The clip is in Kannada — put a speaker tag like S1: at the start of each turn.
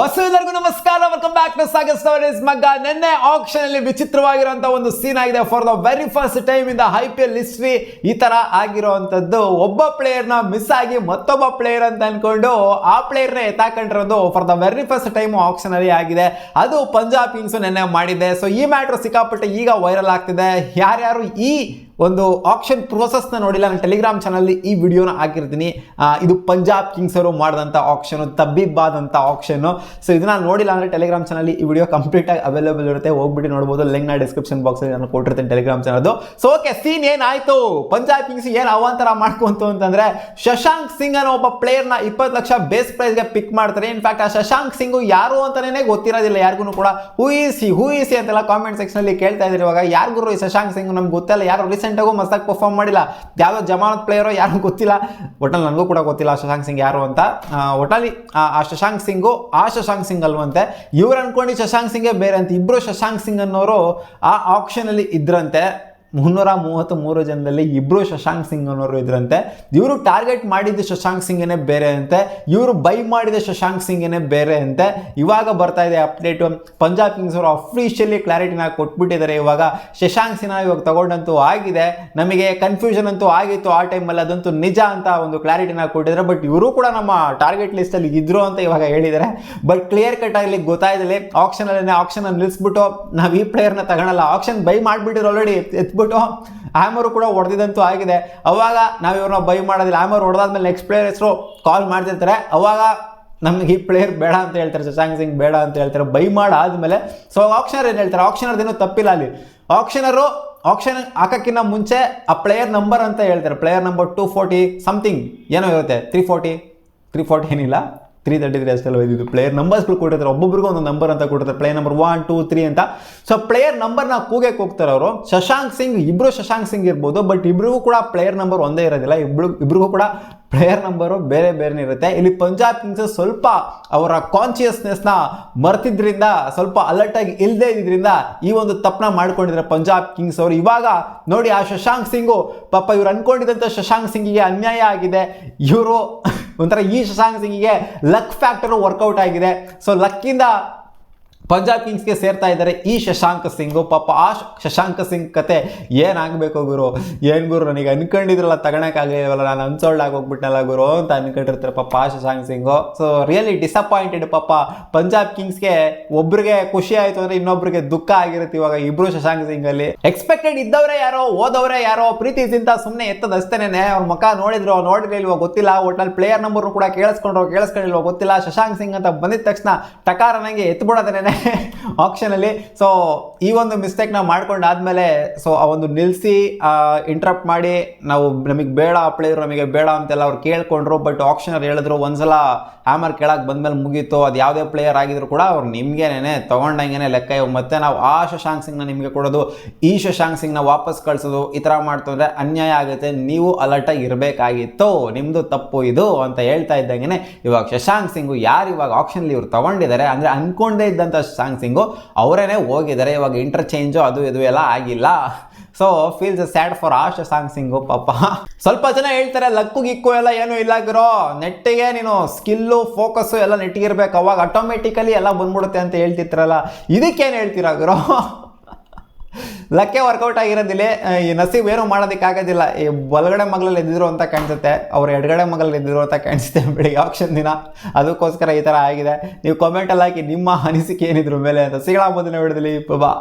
S1: ಎಲ್ಲರಿಗೂ ನಮಸ್ಕಾರ, welcome back to Sagar stories. ಮಗ ನಿನ್ನೆ ಆಕ್ಷನ್ ಅಲ್ಲಿ ವಿಚಿತ್ರವಾಗಿರುವಂತಹ ಒಂದು ಸೀನ್ ಆಗಿದೆ. For the very first time in the IPL history ಈ ತರ ಆಗಿರುವಂತದ್ದು. ಒಬ್ಬ ಪ್ಲೇಯರ್ ನ ಮಿಸ್ ಆಗಿ ಮತ್ತೊಬ್ಬ ಪ್ಲೇಯರ್ ಅಂತ ಅನ್ಕೊಂಡು ಆ ಪ್ಲೇಯರ್ ನ ಎತ್ತಾಕೊಂಡಿರೋದು for the very first time auction ಅಲ್ಲಿ ಆಗಿದೆ. ಅದು ಪಂಜಾಬ್ ಕಿಂಗ್ಸ್ ನಿನ್ನೆ ಮಾಡಿದೆ. ಸೊ ಈ ಮ್ಯಾಟ್ರ್ ಸಿಕ್ಕಾಪಟ್ಟೆ ಈಗ ವೈರಲ್ ಆಗ್ತಿದೆ. ಯಾರ್ಯಾರು ಈ ಒಂದು ಆಕ್ಷನ್ ಪ್ರೋಸೆಸ್ ನ ನೋಡಿಲ್ಲ, ನಾನು ಟೆಲಿಗ್ರಾಮ್ ಚಾನಲ್ ಈ ವಿಡಿಯೋನ ಹಾಕಿರ್ತೀನಿ. ಇದು ಪಂಜಾಬ್ ಕಿಂಗ್ಸ್ ಅವರು ಮಾಡಿದಂಥ ಆಕ್ಷನ್, ತಬ್ಬಿಬ್ಬಾದ್ ಅಂತ ಆಕ್ಷನ್. ಸೊ ಇದನ್ನ ನೋಡಿಲ್ಲ ಅಂದ್ರೆ ಟೆಲಿಗ್ರಾಮ್ ಚಾನಲ್ ಈ ವಿಡಿಯೋ ಕಂಪ್ಲೀಟ್ ಆಗಿ ಅವೈಲೇಬಲ್ ಇರುತ್ತೆ, ಹೋಗ್ಬಿಟ್ಟು ನೋಡ್ಬೋದು. ಲಿಂಕ್ ನ ಡಿಸ್ಕ್ರಿಪ್ಷನ್ ಬಾಕ್ಸ್ ಅಲ್ಲಿ ನಾನು ಕೊಟ್ಟಿರ್ತೀನಿ telegram channel. So okay, scene ಏನಾಯ್ತು, ಪಂಜಾಬ್ ಕಿಂಗ್ಸ್ ಏನ್ ಅವಾಂತರ ಮಾಡ್ಕೊಂತು ಅಂತಂದ್ರೆ, ಶಶಾಂಕ್ ಸಿಂಗ್ ಅನ್ನೋ ಒಬ್ಬ ಪ್ಲೇಯರ್ ನ 20 ಲಕ್ಷ ಬೇಸ್ ಪ್ರೈಸ್ ಗೆ ಪಿಕ್ ಮಾಡ್ತಾರೆ. ಇನ್ಫ್ಯಾಕ್ಟ್ ಆ ಶಶಾಂಕ್ ಸಿಂಗ್ ಯಾರು ಅಂತಾನೆ ಗೊತ್ತಿರೋದಿಲ್ಲ ಯಾರಿಗೂ ಕೂಡ. ಹೂ ಈಸ್ ಅಂತೆಲ್ಲ ಕಾಮೆಂಟ್ ಸೆಕ್ಷನ್ ಅಲ್ಲಿ ಕೇಳ್ತಾ ಇದ್ರು. ಇವಾಗ ಯಾರಿಗೂ ಈ ಶಶಾಂಕ್ ಸಿಂಗ್ ನಮ್ಗೆ ಗೊತ್ತಿಲ್ಲ, ಯಾರು ರೀಸೆಂಟ್ ಆಗು ಮಸ್ತಾಗಿ ಪರ್ಫಾರ್ಮ್ ಮಾಡಿಲ್ಲ, ಯಾವ್ದೋ ಜಮಾನತ್ ಪ್ಲೇಯರೋ ಯಾರು ಗೊತ್ತಿಲ್ಲ. ಒಟ್ಟಲ್ಲಿ ನನಗೂ ಕೂಡ ಗೊತ್ತಿಲ್ಲ ಶಶಾಂಕ್ ಸಿಂಗ್ ಯಾರು ಅಂತ. ಒಟ್ಟಲ್ಲಿ ಆ ಶಶಾಂಕ್ ಸಿಂಗ್ ಅಲ್ವಂತೆ. ಇವ್ರು ಅನ್ಕೊಂಡು ಶಶಾಂಕ್ ಸಿಂಗೇ ಬೇರೆ ಅಂತ. ಇಬ್ರು ಶಶಾಂಕ್ ಸಿಂಗ್ ಅನ್ನೋರು ಆ ಆಕ್ಷನ್ ಅಲ್ಲಿ ಇದ್ರಂತೆ. 333 ಜನದಲ್ಲಿ ಇಬ್ರು ಶಶಾಂಕ್ ಸಿಂಗ್ ಅನ್ನೋರು ಇದ್ರಂತೆ. ಇವರು ಟಾರ್ಗೆಟ್ ಮಾಡಿದ್ದು ಶಶಾಂಕ್ ಸಿಂಗೇನೆ ಬೇರೆ ಅಂತೆ, ಇವರು ಬೈ ಮಾಡಿದ ಶಶಾಂಕ್ ಸಿಂಗೇನೆ ಬೇರೆ ಅಂತೆ. ಇವಾಗ ಬರ್ತಾ ಇದೆ ಅಪ್ಡೇಟ್. ಪಂಜಾಬ್ ಕಿಂಗ್ಸ್ ಅವರು ಅಫಿಷಿಯಲಿ ಕ್ಲಾರಿಟಿನ ಕೊಟ್ಬಿಟ್ಟಿದ್ದಾರೆ. ಇವಾಗ ಶಶಾಂಕ್ ಸಿಂಗ್ ಇವಾಗ ತಗೊಂಡಂತೂ ಆಗಿದೆ. ನಮಗೆ ಕನ್ಫ್ಯೂಷನ್ ಅಂತೂ ಆಗಿತ್ತು ಆ ಟೈಮಲ್ಲಿ, ಅದಂತೂ ನಿಜ ಅಂತ ಒಂದು ಕ್ಲಾರಿಟಿನ ಕೊಟ್ಟಿದ್ದಾರೆ. ಬಟ್ ಇವರು ಕೂಡ ನಮ್ಮ ಟಾರ್ಗೆಟ್ ಲಿಸ್ಟ್ ಅಲ್ಲಿ ಇದ್ರು ಅಂತ ಇವಾಗ ಹೇಳಿದ್ದಾರೆ. ಬಟ್ ಕ್ಲಿಯರ್ ಕಟ್ ಆಗಲಿ ಗೊತ್ತಾಯ್ತದೆ. ಆಕ್ಷನ್ ನಿಲ್ಲಿಸ್ಬಿಟ್ಟು ನಾವು ಈ ಪ್ಲೇಯರ್ನ ತಗೊಳಲ್ಲ, ಆಕ್ಷನ್ ಬೈ ಮಾಡಿಬಿಟ್ಟಿರೋ ಆಲ್ರೆಡಿ, ಎತ್ಬಿಟ್ಟು ಆಮರು ಕೂಡ ಹೊಡೆದಿದಂತೂ ಆಗಿದೆ. ಅವಾಗ ನಾವು ಇವ್ರನ್ನ ಬೈ ಮಾಡೋದಿಲ್ಲ. ಆಮರ್ ಹೊಡೆದಾದ್ಮೇಲೆ ನೆಕ್ಸ್ಟ್ ಪ್ಲೇಯರ್ ಹೆಸರು ಕಾಲ್ ಮಾಡ್ತಿರ್ತಾರೆ. ಅವಾಗ ನಮ್ಗೆ ಈ ಪ್ಲೇಯರ್ ಬೇಡ ಅಂತ ಹೇಳ್ತಾರೆ, ಶಶಾಂಕ್ ಸಿಂಗ್ ಬೇಡ ಅಂತ ಹೇಳ್ತಾರೆ ಬೈ ಮಾಡಾದ್ಮೇಲೆ. ಸೊ ಆಕ್ಷನರ್ ಏನು ಹೇಳ್ತಾರೆ, ಆಕ್ಷನರ್ದೇನು ತಪ್ಪಿಲ್ಲ ಅಲ್ಲಿ. ಆಕ್ಷನ್ ಹಾಕಕ್ಕಿಂತ ಮುಂಚೆ ಆ ಪ್ಲೇಯರ್ ನಂಬರ್ ಅಂತ ಹೇಳ್ತಾರೆ. ಪ್ಲೇಯರ್ ನಂಬರ್ 240 ಸಮಥಿಂಗ್ ಏನೋ ಇರುತ್ತೆ, 340 ಏನಿಲ್ಲ, 333 ಅಷ್ಟೆಲ್ಲ ಇದು ಪ್ಲೇಯರ್ ನಂಬರ್ಸ್ಗಳು ಕೊಟ್ಟಿರ್ತಾರೆ. ಒಬ್ಬೊಬ್ರಿಗೂ ಒಂದು ನಂಬರ್ ಅಂತ ಕೊಟ್ಟಿರ್ತಾರೆ, ಪ್ಲೇಯರ್ ನಂಬರ್ 1, 2, 3 ಅಂತ. ಸೊ ಪ್ಲೇಯರ್ ನಂಬರ್ನ ಕೂಗೆ ಹೋಗ್ತಾರೆ ಅವರು. ಶಶಾಂಕ್ ಸಿಂಗ್ ಇಬ್ರು ಶಶಾಂಕ್ ಸಿಂಗ್ ಇರ್ಬೋದು, ಬಟ್ ಇಬ್ರಿಗೂ ಕೂಡ ಪ್ಲೇಯರ್ ನಂಬರ್ ಒಂದೇ ಇರೋದಿಲ್ಲ. ಇಬ್ರಿಗೂ ಕೂಡ ಪ್ಲೇಯರ್ ನಂಬರು ಬೇರೆ ಬೇರೆ ಇರುತ್ತೆ. ಇಲ್ಲಿ ಪಂಜಾಬ್ ಕಿಂಗ್ಸ್ ಸ್ವಲ್ಪ ಅವರ ಕಾನ್ಶಿಯಸ್ನೆಸ್ನ ಮರ್ತಿದ್ರಿಂದ, ಸ್ವಲ್ಪ ಅಲರ್ಟ್ ಆಗಿ ಇಲ್ಲದೆ ಇದ್ರಿಂದ ಈ ಒಂದು ತಪ್ಪನ ಮಾಡ್ಕೊಂಡಿದ್ದಾರೆ ಪಂಜಾಬ್ ಕಿಂಗ್ಸ್ ಅವರು. ಇವಾಗ ನೋಡಿ, ಆ ಶಶಾಂಕ್ ಸಿಂಗು ಪಾಪ ಇವ್ರು ಅನ್ಕೊಂಡಿದ್ದಂಥ ಶಶಾಂಕ್ ಸಿಂಗಿಗೆ ಅನ್ಯಾಯ ಆಗಿದೆ. ಇವರು ಒಂಥರ ಈ ಶಶಾಂಕ್ ಸಿಂಗಿಗೆ ಲಕ್ ಫ್ಯಾಕ್ಟರ್ ವರ್ಕೌಟ್ ಆಗಿದೆ. ಸೊ ಲಕ್ಕಿಂದ ಪಂಜಾಬ್ ಕಿಂಗ್ಸ್ಗೆ ಸೇರ್ತಾ ಇದ್ದಾರೆ ಈ ಶಶಾಂಕ್ ಸಿಂಗು. ಪಾಪ ಆ ಶಶಾಂಕ್ ಸಿಂಗ್ ಕತೆ ಏನಾಗಬೇಕು ಗುರು, ಏನು ಗುರು ನನಗೆ ಅನ್ಕೊಂಡಿದ್ರಲ್ಲ ತಗೊಳಕ್ಕಾಗಲಿಲ್ವಲ್ಲ, ನಾನು ಅನ್ಸೋಲ್ಡ್ ಆಗೋಗ್ಬಿಟ್ಟನಲ್ಲ ಗುರು ಅಂತ ಅನ್ಕೊಂಡಿರ್ತಾರೆ ಪಾಪ ಆ Shashank Singhu. So really disappointed. ಪಾಪ ಪಂಜಾಬ್ ಕಿಂಗ್ಸ್ಗೆ ಒಬ್ರಿಗೆ ಖುಷಿ ಆಯಿತು ಅಂದರೆ ಇನ್ನೊಬ್ರಿಗೆ ದುಃಖ ಆಗಿರುತ್ತೆ. ಇವಾಗ ಇಬ್ರು ಶಶಾಂಕ್ ಸಿಂಗ್ ಅಲ್ಲಿ ಎಕ್ಸ್ಪೆಕ್ಟೆಡ್ ಇದ್ದವರೇ ಯಾರೋ, ಓದವರೇ ಯಾರೋ, ಪ್ರೀತಿಸಿಂತ ಸುಮ್ಮನೆ ಎತ್ತದಷ್ಟೇನೆ. ಅವ್ರ ಮುಖ ನೋಡಿರ್ಲಿಲ್ವೋ ಗೊತ್ತಿಲ್ಲ, ಒಟ್ನಲ್ಲಿ ಪ್ಲೇಯರ್ ನಂಬರ್ನು ಕೂಡ ಕೇಳಿಸ್ಕೊಂಡಿಲ್ವೋ ಗೊತ್ತಿಲ್ಲ. ಶಶಾಂಕ್ ಸಿಂಗ್ ಅಂತ ಬಂದಿದ ತಕ್ಷಣ ಟಕಾರ ನಂಗೆ ಎತ್ಬಿಡೋದೇನೆ ಆಕ್ಷನ್ ಅಲ್ಲಿ. ಸೊ ಈ ಒಂದು ಮಿಸ್ಟೇಕ್ ನಾವು ಮಾಡ್ಕೊಂಡಾದ್ಮೇಲೆ ಸೊ ಆ ಒಂದು ನಿಲ್ಲಿಸಿ ಇಂಟ್ರಪ್ಟ್ ಮಾಡಿ, ನಮಗೆ ಬೇಡ ಪ್ಲೇಯರ್, ನಮಗೆ ಬೇಡ ಅಂತೆಲ್ಲ ಅವ್ರು ಕೇಳ್ಕೊಂಡ್ರು. ಬಟ್ ಆಕ್ಷನರ್ ಹೇಳಿದ್ರು ಒಂದ್ಸಲ ಹ್ಯಾಮರ್ ಕೆಳಗೆ ಬಂದ್ಮೇಲೆ ಮುಗೀತು. ಅದು ಯಾವುದೇ ಪ್ಲೇಯರ್ ಆಗಿದ್ರು ಕೂಡ ಅವ್ರು ನಿಮ್ಗೇನೆ ತಗೊಂಡಂಗೆ ಲೆಕ್ಕ. ಮತ್ತೆ ನಾವು ಆ ಶಶಾಂಕ್ ಸಿಂಗ್ನ ನಿಮಗೆ ಕೊಡೋದು, ಈ ಶಶಾಂಕ್ ಸಿಂಗ್ನ ವಾಪಸ್ ಕಳಿಸೋದು, ಈ ಥರ ಮಾಡ್ತಂದ್ರೆ ಅನ್ಯಾಯ ಆಗುತ್ತೆ. ನೀವು ಅಲರ್ಟಾಗಿ ಇರಬೇಕಾಗಿತ್ತು, ನಿಮ್ಮದು ತಪ್ಪು ಇದು ಅಂತ ಹೇಳ್ತಾ ಇದ್ದಂಗೆ ಇವಾಗ ಶಶಾಂಕ್ ಸಿಂಗು ಯಾರು ಇವಾಗ ಆಕ್ಷನ್ಲಿ ಇವ್ರು ತಗೊಂಡಿದ್ದಾರೆ ಅಂದರೆ ಅನ್ಕೊಂಡೇ ಇದ್ದಂಥ ಶಶಾಂಕ್ ಸಿಂಗು ಅವರೇನೆ ಹೋಗಿದ್ದಾರೆ. ಇವಾಗ ಇಂಟರ್ಚೇಂಜು ಅದು ಇದು ಎಲ್ಲ ಆಗಿಲ್ಲ. ಸೊ ಫೀಲ್ಸ್ ಸ್ಯಾಡ್ ಫಾರ್ ಆ ಶಶಾಂಕ್ ಸಿಂಗು. ಪಾಪ ಸ್ವಲ್ಪ ಜನ ಹೇಳ್ತಾರೆ ಲಕ್ಕು ಗಿಕ್ಕು ಎಲ್ಲ ಏನೂ ಇಲ್ಲ ಗುರು, ನೆಟ್ಟಿಗೆ ನೀನು ಸ್ಕಿಲ್ಲು ಫೋಕಸ್ಸು ಎಲ್ಲ ನೆಟ್ಟಿಗಿರ್ಬೇಕು, ಅವಾಗ ಆಟೋಮೆಟಿಕಲಿ ಎಲ್ಲ ಬಂದ್ಬಿಡುತ್ತೆ ಅಂತ ಹೇಳ್ತಿರ್ತಾರಲ್ಲ, ಇದಕ್ಕೇನು ಹೇಳ್ತೀರಾ ಗುರು? ಲಕ್ಕೆ ವರ್ಕೌಟ್ ಆಗಿರೋದಿಲ್ಲ. ಈ ನಸೀಬ್ ಏನೂ ಮಾಡೋದಕ್ಕಾಗೋದಿಲ್ಲ. ಈ ಬಲಗಡೆ ಮಗಳಲ್ಲಿ ಎದ್ದಿದ್ರು ಅಂತ ಕಾಣಿಸುತ್ತೆ, ಅವ್ರು ಎಡಗಡೆ ಮಗಳಲ್ಲಿ ಎದ್ದಿದ್ರು ಅಂತ ಕಾಣಿಸುತ್ತೆ ಬೆಳಿಗ್ಗೆ ಆಕ್ಷನ್ ದಿನ. ಅದಕ್ಕೋಸ್ಕರ ಈ ಥರ ಆಗಿದೆ. ನೀವು ಕಾಮೆಂಟಲ್ಲಿ ಹಾಕಿ ನಿಮ್ಮ ಅನಿಸಿಕೆ ಏನಿದ್ರು ಮೇಲೆ ಅಂತ. ಸಿಗೋಣ ಮುಂದಿನ ವಿಡಿಯೋದಲ್ಲಿ. ಬಾ.